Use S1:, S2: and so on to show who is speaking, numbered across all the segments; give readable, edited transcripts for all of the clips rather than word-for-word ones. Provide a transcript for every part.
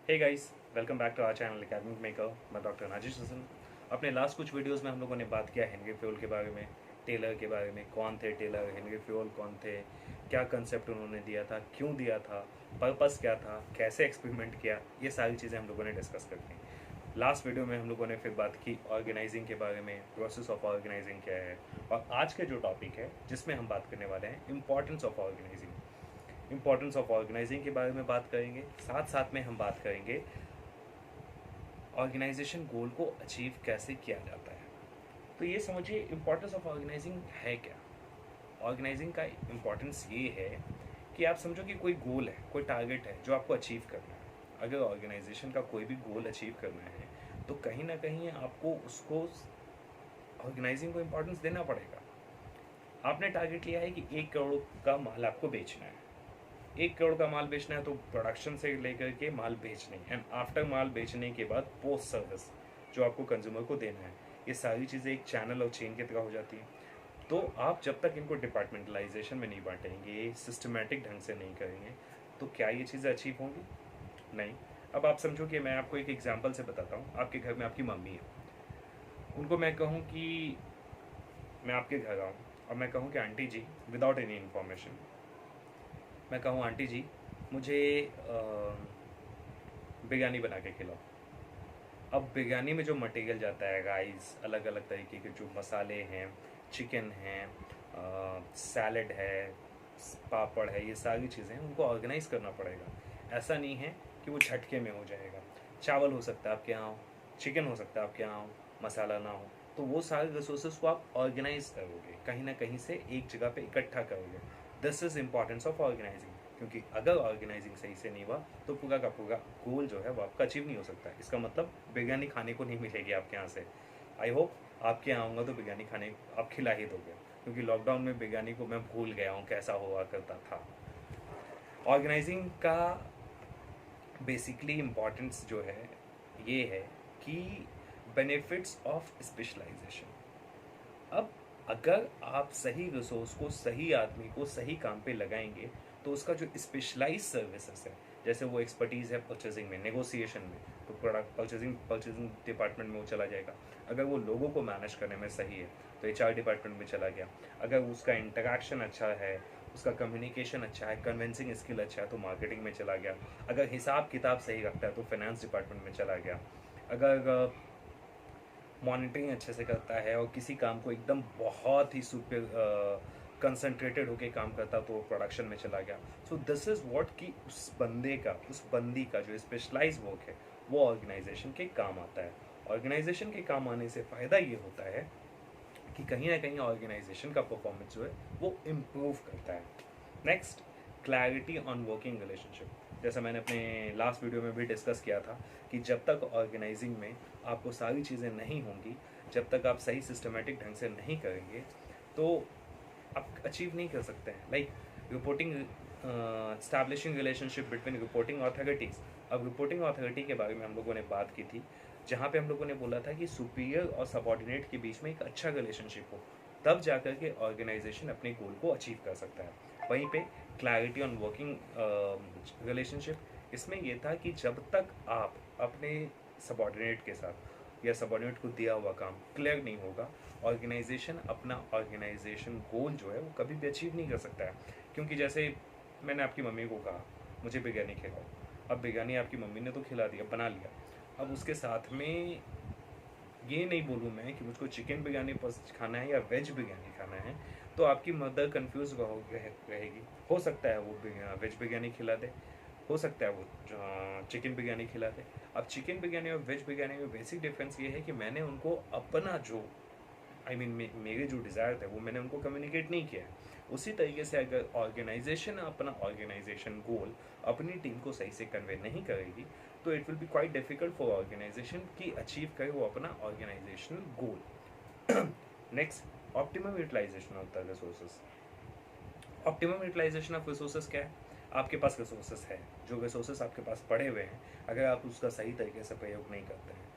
S1: Hey guys, welcome back to our channel Academic Maker. मैं doctor Nazish Hasan. अपने last कुछ videos में हम लोगों ने बात किया हेनरी फ्योल के बारे में, टेलर के बारे में। कौन थे टेलर, हेनरी फ्योल कौन थे, क्या कंसेप्ट उन्होंने दिया था, क्यों दिया था, पर्पस क्या था, कैसे एक्सपेरिमेंट किया, ये सारी चीज़ें हम लोगों ने डिस्कस कर ली। लास्ट वीडियो में हम लोगों ने फिर बात की ऑर्गेनाइजिंग के बारे में, प्रोसेस ऑफ ऑर्गेनाइजिंग क्या है। और आज के जो टॉपिक है जिसमें हम बात करने वाले हैं, importance of organising. Importance of organising के बारे में बात करेंगे, साथ साथ में हम बात करेंगे ऑर्गेनाइजेशन गोल को अचीव कैसे किया जाता है। तो ये समझिए इम्पोर्टेंस ऑफ ऑर्गेनाइजिंग है क्या। ऑर्गेनाइजिंग का इम्पोर्टेंस ये है कि आप समझो कि कोई गोल है, कोई टारगेट है जो आपको अचीव करना है। अगर ऑर्गेनाइजेशन का कोई भी गोल अचीव करना है तो कहीं ना कहीं आपको उसको ऑर्गेनाइजिंग को इम्पोर्टेंस देना पड़ेगा। आपने टारगेट लिया है कि 1 करोड़ का माल आपको बेचना है। 1 करोड़ का माल बेचना है तो प्रोडक्शन से लेकर के माल बेचने एंड आफ्टर माल बेचने के बाद पोस्ट सर्विस जो आपको कंज्यूमर को देना है, ये सारी चीज़ें एक चैनल और चेन की तरह हो जाती हैं। तो आप जब तक इनको डिपार्टमेंटलाइजेशन में नहीं बांटेंगे, सिस्टमेटिक ढंग से नहीं करेंगे, तो क्या ये चीज़ें अचीव होंगी? नहीं। अब आप समझो कि मैं आपको एक एग्जाम्पल से बताता हूँ। आपके घर में आपकी मम्मी है, उनको मैं कहूँ कि मैं आपके घर आऊँ और मैं कहूँ कि आंटी जी, विदाउट एनी इन्फॉर्मेशन, मैं कहूँ आंटी जी मुझे बिरयानी बना के खिलाओ। अब बिरयानी में जो मटेरियल जाता है, राइस, अलग अलग तरीके के जो मसाले हैं, चिकन है, सैलड है, पापड़ है, ये सारी चीज़ें हैं, उनको ऑर्गेनाइज करना पड़ेगा। ऐसा नहीं है कि वो झटके में हो जाएगा। चावल हो सकता है आपके यहाँ हो, चिकन हो सकता है आपके यहाँ हो, मसाला ना हो, तो वो सारे रिसोर्सेज को आप ऑर्गेनाइज करोगे, कहीं ना कहीं से एक जगह पे इकट्ठा करोगे। This is importance of organising. क्योंकि अगर ऑर्गेनाइजिंग सही से नहीं हुआ तो पूरा का पूरा गोल जो है वो आपका अचीव नहीं हो सकता। इसका मतलब बिरयानी खाने को नहीं मिलेगी आपके यहाँ से। आई होप आपके यहाँ आऊँगा तो बिरयानी खाने आप खिला ही दोगे, क्योंकि लॉकडाउन में बिरयानी को मैं भूल गया हूँ कैसा हुआ करता था। ऑर्गेनाइजिंग का बेसिकली इम्पॉर्टेंस जो है ये है कि बेनिफिट्स ऑफ स्पेशलाइजेशन। अब अगर आप सही रिसोर्स को, सही आदमी को सही काम पे लगाएंगे तो उसका जो स्पेशलाइज सर्विसेज है, जैसे वो एक्सपर्टीज़ है परचेजिंग में, नेगोशिएशन में, तो प्रोडक्ट परचेजिंग डिपार्टमेंट में वो चला जाएगा। अगर वो लोगों को मैनेज करने में सही है तो एचआर डिपार्टमेंट में चला गया। अगर उसका इंटरेक्शन अच्छा है, उसका कम्युनिकेशन अच्छा है, कन्विंसिंग स्किल अच्छा है, तो मार्केटिंग में चला गया। अगर हिसाब किताब सही रखता है तो फाइनेंस डिपार्टमेंट में चला गया। अगर मॉनिटरिंग अच्छे से करता है और किसी काम को एकदम बहुत ही सुपर कंसंट्रेटेड होकर काम करता तो प्रोडक्शन में चला गया। सो दिस इज़ व्हाट कि उस बंदे का, उस बंदी का जो स्पेशलाइज वर्क है वो ऑर्गेनाइजेशन के काम आता है। ऑर्गेनाइजेशन के काम आने से फ़ायदा ये होता है कि कहीं ना कहीं ऑर्गेनाइजेशन का परफॉर्मेंस जो है वो इम्प्रूव करता है। Next, clarity on working relationship. जैसा मैंने अपने लास्ट वीडियो में भी डिस्कस किया था कि जब तक ऑर्गेनाइजिंग में आपको सारी चीज़ें नहीं होंगी, जब तक आप सही सिस्टमेटिक ढंग से नहीं करेंगे तो आप अचीव नहीं कर सकते हैं। Like reporting, establishing relationship between reporting authorities. अब रिपोर्टिंग ऑथोरिटी के बारे में हम लोगों ने बात की थी, जहाँ पे हम लोगों ने बोला था कि सुपीरियर और सबऑर्डिनेट के बीच में एक अच्छा रिलेशनशिप हो, तब जाकर के ऑर्गेनाइजेशन अपने गोल को अचीव कर सकता है। वहीं पे क्लैरिटी ऑन वर्किंग रिलेशनशिप, इसमें यह था कि जब तक आप अपने सबऑर्डिनेट के साथ या सबऑर्डिनेट को दिया हुआ काम क्लियर नहीं होगा, ऑर्गेनाइजेशन अपना ऑर्गेनाइजेशन गोल जो है वो कभी भी अचीव नहीं कर सकता है। क्योंकि जैसे मैंने आपकी मम्मी को कहा मुझे बिरयानी खिलाओ, अब बिरयानी आपकी मम्मी ने तो खिला दिया, बना लिया। अब उसके साथ में ये नहीं बोलूँ मैं कि मुझको चिकन बिरयानी खाना है या वेज बिरयानी खाना है, तो आपकी मदर कन्फ्यूज़ रहेगी। हो सकता है वो वेज बिरयानी खिला दे, हो सकता है वो चिकन बिरयानी खिला दे। अब चिकन बिरयानी और वेज बिरयानी में बेसिक डिफरेंस ये है कि मैंने उनको अपना जो मेरे जो डिज़ायर थे वो मैंने उनको कम्युनिकेट नहीं किया है। उसी तरीके से अगर ऑर्गेनाइजेशन अपना ऑर्गेनाइजेशन गोल अपनी टीम को सही से कन्वे नहीं करेगी तो it will be quite difficult for organisation कि अचीव करे वो अपना organisational goal. Next, optimum utilisation of the resources. Optimum utilisation of resources क्या है? आपके पास रिसोर्सेज है, जो रिसोर्सेज आपके पास पड़े हुए हैं, अगर आप उसका सही तरीके से प्रयोग नहीं करते हैं,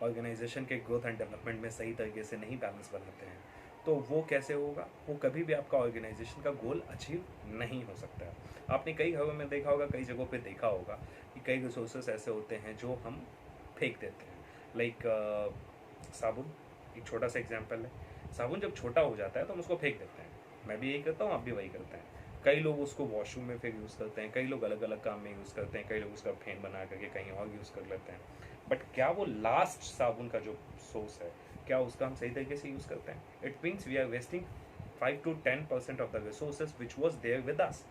S1: ऑर्गेनाइजेशन के ग्रोथ एंड डेवलपमेंट में सही तरीके से नहीं बैलेंस बनाते हैं, तो वो कैसे होगा? वो कभी भी आपका ऑर्गेनाइजेशन का गोल अचीव नहीं हो सकता है। आपने कई घरों में देखा होगा, कई जगहों पे देखा होगा कि कई रिसोर्सेस ऐसे होते हैं जो हम फेंक देते हैं। लाइक साबुन एक छोटा सा एग्जांपल है। साबुन जब छोटा हो जाता है तो हम उसको फेंक देते हैं। मैं भी यही करता हूँ, आप भी वही करते हैं। कई लोग उसको वॉशरूम में फिर यूज़ करते हैं, कई लोग अलग अलग काम में यूज़ करते हैं, कई लोग उसका फेन बना करके कहीं और यूज़ कर लेते हैं। बट क्या वो लास्ट साबुन का जो सोर्स है, क्या उसका हम सही तरीके से यूज़ करते हैं? It means we are wasting 5 to 10% of the resources which was there with us.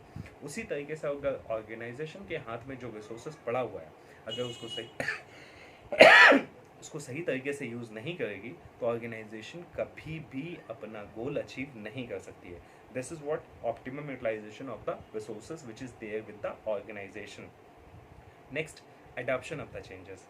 S1: उसी तरीके से अगर ऑर्गेनाइजेशन के हाथ में जो रिसोर्सेज पड़ा हुआ है, अगर उसको सही तरीके से यूज़ नहीं करेगी तो ऑर्गेनाइजेशन कभी भी अपना गोल अचीव नहीं कर सकती है। This is what optimum utilisation of the resources which is there with the organisation. Next, adoption of the changes.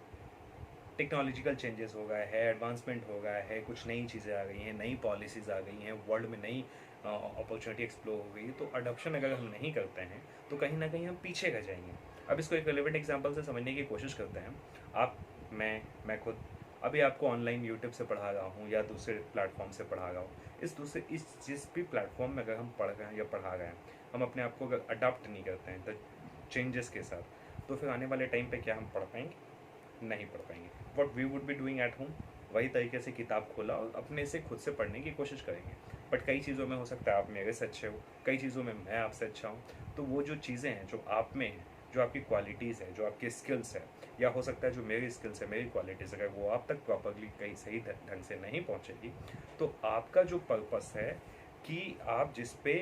S1: Technological changes हो गया है, एडवांसमेंट हो गया है, कुछ नई चीज़ें आ गई हैं, नई पॉलिसीज़ आ गई हैं, वर्ल्ड में नई अपॉर्चुनिटी एक्सप्लोर हो गई है। तो अडॉप्शन अगर हम नहीं करते हैं तो कहीं ना कहीं हम पीछे रह जाएंगे। अब इसको एक रेलेवेंट एग्जांपल से समझने की कोशिश करते हैं। आप, मैं खुद अभी आपको ऑनलाइन यूट्यूब से पढ़ा रहा हूँ या दूसरे प्लेटफॉर्म से पढ़ा रहा हूँ। इस जिस भी प्लेटफॉर्म में अगर हम पढ़ रहे हैं या पढ़ा रहे हैं, हम अपने आप को अगर अडॉप्ट नहीं करते हैं द चेंजेस के साथ, तो फिर आने वाले टाइम पे क्या हम पढ़ पाएंगे? नहीं पढ़ पाएंगे। What we would be doing at home, वही तरीके से किताब खोला और अपने से खुद से पढ़ने की कोशिश करेंगे। बट कई चीज़ों में हो सकता है आप मेरे से अच्छे हो, कई चीज़ों में मैं आपसे अच्छा हूँ। तो वो जो चीज़ें हैं जो आप में हैं, जो आपकी क्वालिटीज़ है, जो आपकी स्किल्स है, या हो सकता है जो मेरी स्किल्स है, मेरी क्वालिटीज़, अगर वो आप तक प्रॉपरली कहीं सही ढंग से नहीं पहुँचेगी, तो आपका जो पर्पस है कि आप जिस पे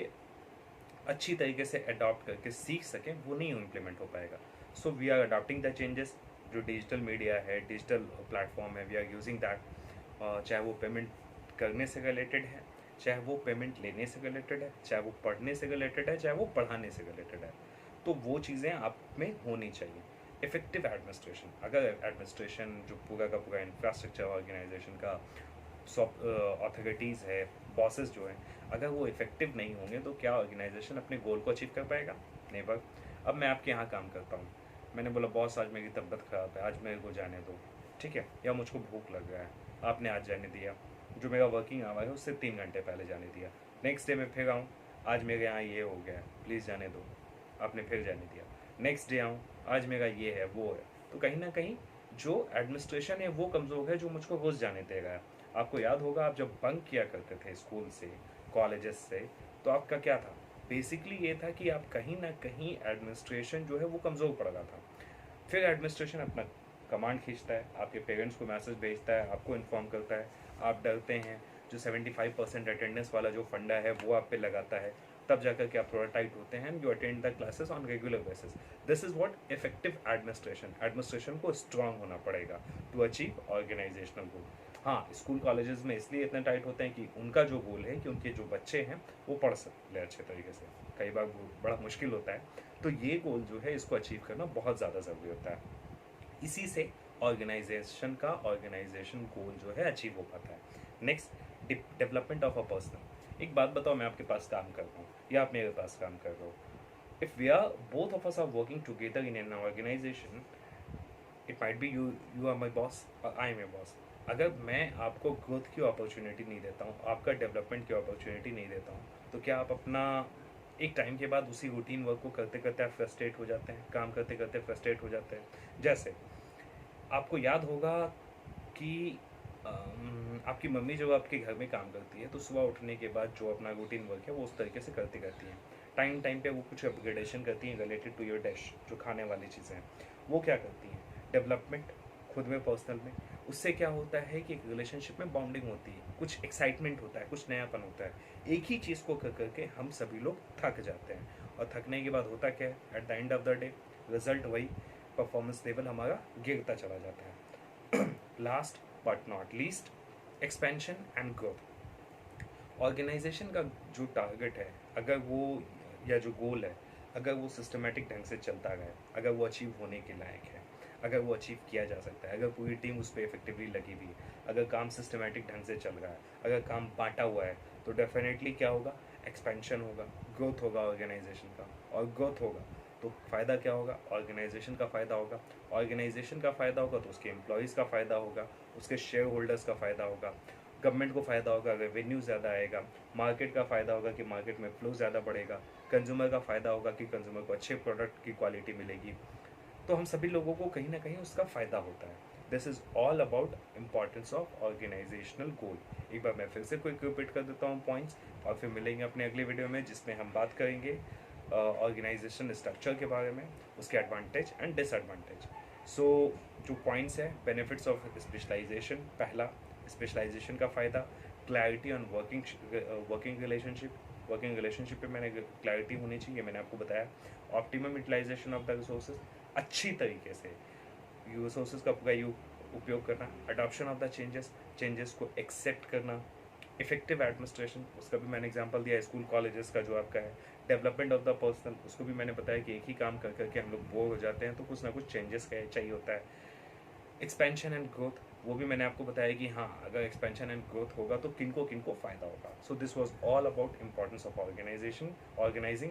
S1: अच्छी तरीके से अडॉप्ट करके सीख सकें, वो नहीं इम्प्लीमेंट हो पाएगा। So we are adopting the changes. जो डिजिटल मीडिया है, डिजिटल प्लेटफॉर्म है, वी आर यूजिंग दैट। चाहे वो पेमेंट करने से रिलेटेड है, चाहे वो पेमेंट लेने से रिलेटेड है, चाहे वो पढ़ने से रिलेटेड है, चाहे वो पढ़ाने से रिलेटेड है, तो वो चीज़ें आप में होनी चाहिए। इफेक्टिव एडमिनिस्ट्रेशन, अगर एडमिनिस्ट्रेशन जो पूरा का पूरा इंफ्रास्ट्रक्चर ऑर्गेनाइजेशन का सब अथॉरिटीज़ है, बॉसेस जो हैं, अगर वो इफेक्टिव नहीं होंगे तो क्या ऑर्गेनाइजेशन अपने गोल को अचीव कर पाएगा? नेवर। अब मैं आपके यहाँ काम करता हूँ, मैंने बोला बॉस आज मेरी तबीयत ख़राब है, आज मेरे को जाने दो, ठीक है, या मुझको भूख लग रहा है, आपने आज जाने दिया। जो मेरा वर्किंग आवर है उससे 3 घंटे पहले जाने दिया। नेक्स्ट डे मैं फिर आऊँ, आज मेरे यहाँ ये हो गया है, प्लीज़ जाने दो, आपने फिर जाने दिया। नेक्स्ट डे आऊँ, आज मेरा ये है वो है। तो कहीं ना कहीं जो एडमिनिस्ट्रेशन है वो कमज़ोर है, जो मुझको रोज़ जाने देगा। आपको याद होगा आप जब बंक किया करते थे स्कूल से, कॉलेजेस से, तो आपका क्या था? बेसिकली ये था कि आप कहीं ना कहीं एडमिनिस्ट्रेशन जो है वो कमज़ोर पड़ रहा था। फिर एडमिनिस्ट्रेशन अपना कमांड खींचता है, आपके पेरेंट्स को मैसेज भेजता है, आपको इन्फॉर्म करता है, आप डरते हैं, जो 75% अटेंडेंस वाला जो फंडा है वो आप पे लगाता है, तब जाकर के आप थोड़ा टाइट होते हैं, you attend the classes on regular basis. This is what effective administration. Administration को स्ट्रांग होना पड़ेगा टू अचीव ऑर्गेनाइजेशनल गोल। हाँ, स्कूल कॉलेजेस में इसलिए इतने टाइट होते हैं कि उनका जो गोल है कि उनके जो बच्चे हैं वो पढ़ सकते अच्छे तरीके से। कई बार वो बड़ा मुश्किल होता है, तो ये गोल जो है इसको अचीव करना बहुत ज़्यादा ज़रूरी होता है। इसी से ऑर्गेनाइजेशन गोल जो है अचीव हो पाता है। Next, development of a person. एक बात बताओ, मैं आपके पास काम कर रहा हूँ या आप मेरे पास काम कर रहे हो, if we are both of us are working together in an organisation, it might be you are my boss और आई एम ए बॉस। अगर मैं आपको ग्रोथ की अपॉर्चुनिटी नहीं देता हूँ, आपका डेवलपमेंट की अपॉर्चुनिटी नहीं देता हूँ, तो क्या आप अपना एक टाइम के बाद उसी रूटीन वर्क को करते करते आप फ्रस्ट्रेट हो जाते हैं, काम करते करते फ्रस्ट्रेट हो जाते हैं। जैसे आपको याद होगा कि आपकी मम्मी जब आपके घर में काम करती है तो सुबह उठने के बाद जो अपना रूटीन वर्क है वो उस तरीके से करती रहती हैं। टाइम टाइम पे वो कुछ अपग्रेडेशन करती हैं रिलेटेड टू योर डिश, जो खाने वाली चीज़ें हैं वो क्या करती हैं, डेवलपमेंट खुद में, पर्सनल में। उससे क्या होता है कि एक रिलेशनशिप में बॉन्डिंग होती है, कुछ एक्साइटमेंट होता है, कुछ नयापन होता है। एक ही चीज़ को कर करके हम सभी लोग थक जाते हैं, और थकने के बाद होता क्या है, at the end of the day result वही, परफॉर्मेंस लेवल हमारा गिरता चला जाता है। Last but not least, expansion and growth. Organisation का जो टारगेट है, अगर वो या जो गोल है, अगर वो सिस्टमेटिक ढंग से चलता गया, अगर वो अचीव होने के लायक है, अगर वो अचीव किया जा सकता है, अगर पूरी टीम उस पर इफेक्टिवली लगी हुई है, अगर काम सिस्टमेटिक ढंग से चल रहा है, अगर काम बांटा हुआ है, तो डेफिनेटली क्या होगा, एक्सपेंशन होगा, ग्रोथ होगा ऑर्गेनाइजेशन का। और ग्रोथ होगा तो फ़ायदा क्या होगा, ऑर्गेनाइजेशन का फ़ायदा होगा। ऑर्गेनाइजेशन का फ़ायदा होगा तो उसके एम्प्लॉयज़ का फ़ायदा होगा, उसके शेयर होल्डर्स का फ़ायदा होगा, गवर्नमेंट को फ़ायदा होगा, रेवेन्यू ज़्यादा आएगा, मार्केट का फ़ायदा होगा कि मार्केट में फ्लो ज़्यादा बढ़ेगा, कंज्यूमर का फ़ायदा होगा कि कंज्यूमर को अच्छे प्रोडक्ट की क्वालिटी मिलेगी, तो हम सभी लोगों को कहीं ना कहीं उसका फ़ायदा होता है। This is all about importance of organisational goal. एक बार मैं फिर से क्विक रिपीट कर देता हूँ पॉइंट्स, और फिर मिलेंगे अपने अगले वीडियो में जिसमें हम बात करेंगे ऑर्गेनाइजेशन स्ट्रक्चर के बारे में, उसके एडवांटेज एंड डिसएडवांटेज। सो जो पॉइंट्स हैं, बेनिफिट्स ऑफ स्पेशलाइजेशन, पहला स्पेशलाइजेशन का फ़ायदा, क्लैरिटी ऑन वर्किंग रिलेशनशिप पे मैंने क्लैरिटी होनी चाहिए, मैंने आपको बताया। Optimum utilisation of the resources, अच्छी तरीके से रिसोर्सेज का उपयोग करना। अडॉप्शन ऑफ द चेंजेस को एक्सेप्ट करना। इफेक्टिव एडमिनिस्ट्रेशन, उसका भी मैंने एग्जांपल दिया, स्कूल कॉलेजेस का जो आपका है। डेवलपमेंट ऑफ द पर्सन, उसको भी मैंने बताया कि एक ही काम कर करके हम लोग बोर हो जाते हैं, तो कुछ ना कुछ चेंजेस चाहिए होता है। एक्सपेंशन एंड ग्रोथ, वो भी मैंने आपको बताया कि हाँ, अगर एक्सपेंशन एंड ग्रोथ होगा तो किनको किनको फ़ायदा होगा। So this was all about importance of organising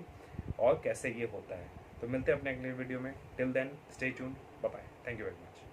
S1: और कैसे ये होता है। तो मिलते हैं अपने अगले वीडियो में। Till then stay tuned, bye bye, thank you very much.